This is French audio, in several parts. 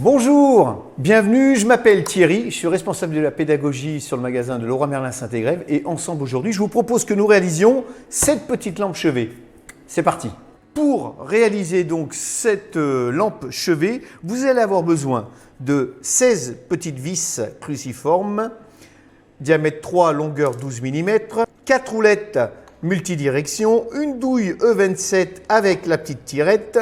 Bonjour, bienvenue, je m'appelle Thierry, je suis responsable de la pédagogie sur le magasin de Leroy Merlin Saint-Égrève et ensemble aujourd'hui, je vous propose que nous réalisions cette petite lampe chevet. C'est parti. Pour réaliser donc cette lampe chevet, vous allez avoir besoin de 16 petites vis cruciformes, diamètre 3, longueur 12 mm, 4 roulettes multidirection, une douille E27 avec la petite tirette,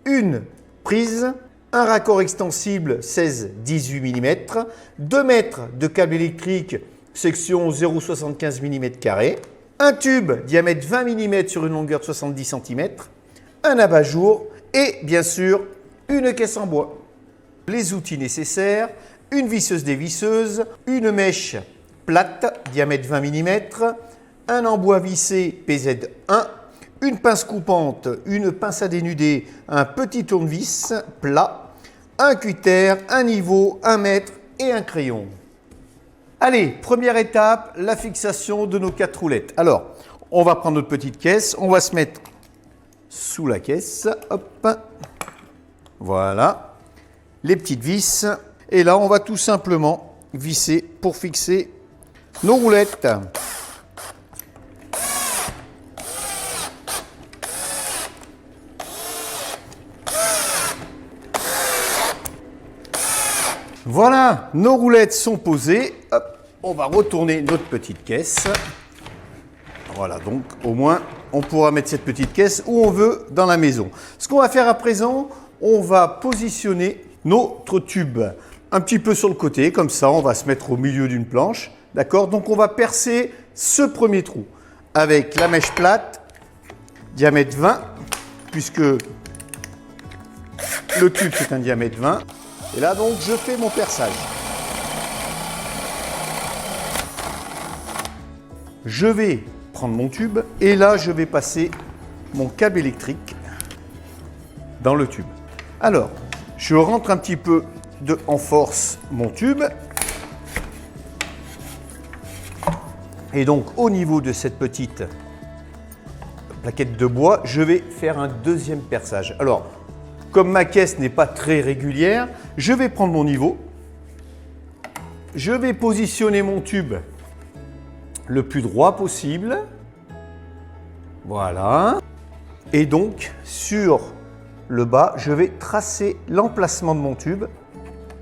une prise, un raccord extensible 16-18 mm, 2 mètres de câble électrique section 0,75 mm, un tube diamètre 20 mm sur une longueur de 70 cm, un abat-jour et bien sûr une caisse en bois. Les outils nécessaires, une visseuse dévisseuse, une mèche plate diamètre 20 mm, un embout vissé PZ1, une pince coupante, une pince à dénuder, un petit tournevis plat, un cutter, un niveau, un mètre et un crayon. Allez, première étape, la fixation de nos 4 roulettes. Alors, on va prendre notre petite caisse, on va se mettre sous la caisse, hop, voilà, les petites vis. Et là, on va tout simplement visser pour fixer nos roulettes. Voilà, nos roulettes sont posées. Hop, on va retourner notre petite caisse. Voilà, donc au moins, on pourra mettre cette petite caisse où on veut dans la maison. Ce qu'on va faire à présent, on va positionner notre tube un petit peu sur le côté, comme ça, on va se mettre au milieu d'une planche. D'accord? Donc, on va percer ce premier trou avec la mèche plate, diamètre 20, puisque le tube, c'est un diamètre 20. Et là, donc, je fais mon perçage. Je vais prendre mon tube et là, je vais passer mon câble électrique dans le tube. Alors, je rentre un petit peu en force mon tube. Et donc, au niveau de cette petite plaquette de bois, je vais faire un deuxième perçage. Alors, comme ma caisse n'est pas très régulière, je vais prendre mon niveau. Je vais positionner mon tube le plus droit possible. Voilà. Et donc, sur le bas, je vais tracer l'emplacement de mon tube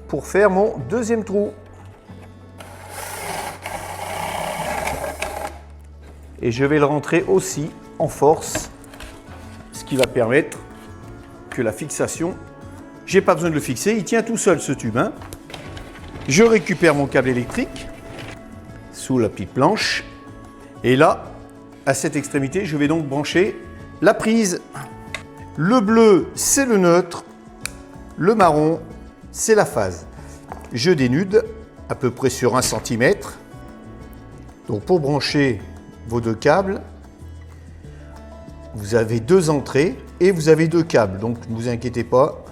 pour faire mon deuxième trou. Et je vais le rentrer aussi en force, ce qui va permettre que la fixation, j'ai pas besoin de le fixer, il tient tout seul ce tube. Je récupère mon câble électrique sous la petite planche et là, à cette extrémité, je vais donc brancher la prise. Le bleu, c'est le neutre, le marron, c'est la phase. Je dénude à peu près sur 1 cm. Donc pour brancher vos deux câbles, vous avez 2 entrées et vous avez 2 câbles, donc ne vous inquiétez pas.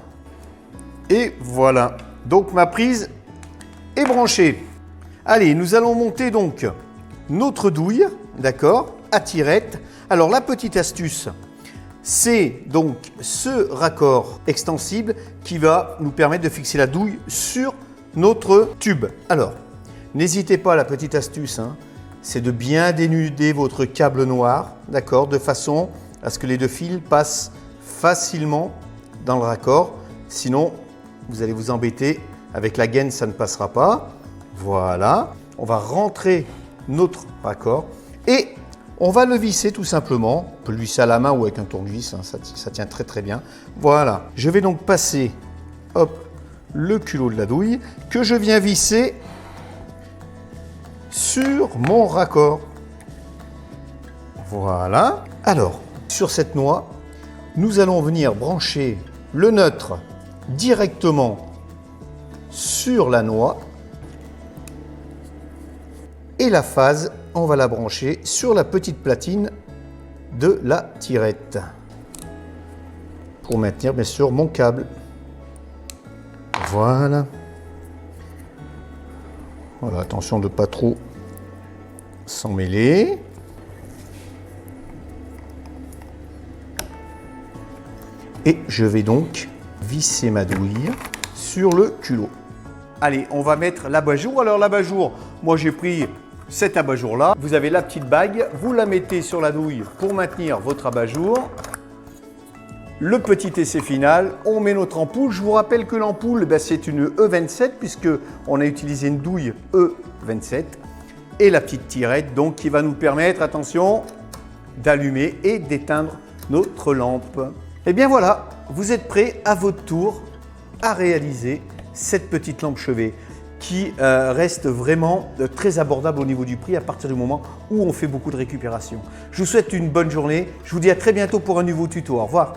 Et voilà, donc ma prise est branchée. Allez, nous allons monter donc notre douille, d'accord, à tirette. Alors la petite astuce, c'est donc ce raccord extensible qui va nous permettre de fixer la douille sur notre tube. Alors, n'hésitez pas, la petite astuce, c'est de bien dénuder votre câble noir, d'accord, de façon à ce que les 2 fils passent facilement dans le raccord. Sinon, vous allez vous embêter. Avec la gaine, ça ne passera pas. Voilà. On va rentrer notre raccord et on va le visser tout simplement. On peut le visser à la main ou avec un tournevis, ça tient très très bien. Voilà. Je vais donc passer, hop, le culot de la douille que je viens visser sur mon raccord. Voilà. Alors, sur cette noix, nous allons venir brancher le neutre directement sur la noix et la phase, on va la brancher sur la petite platine de la tirette pour maintenir bien sûr mon câble. Voilà. Voilà, attention de ne pas trop s'en mêler. Et je vais donc visser ma douille sur le culot. Allez, on va mettre l'abat-jour. Alors l'abat-jour, moi j'ai pris cet abat-jour là. Vous avez la petite bague, vous la mettez sur la douille pour maintenir votre abat-jour. Le petit essai final, on met notre ampoule. Je vous rappelle que l'ampoule, c'est une E27 puisqu'on a utilisé une douille E27. Et la petite tirette donc qui va nous permettre, attention, d'allumer et d'éteindre notre lampe. Et bien voilà, vous êtes prêts à votre tour à réaliser cette petite lampe chevet qui reste vraiment très abordable au niveau du prix à partir du moment où on fait beaucoup de récupération. Je vous souhaite une bonne journée. Je vous dis à très bientôt pour un nouveau tuto. Au revoir.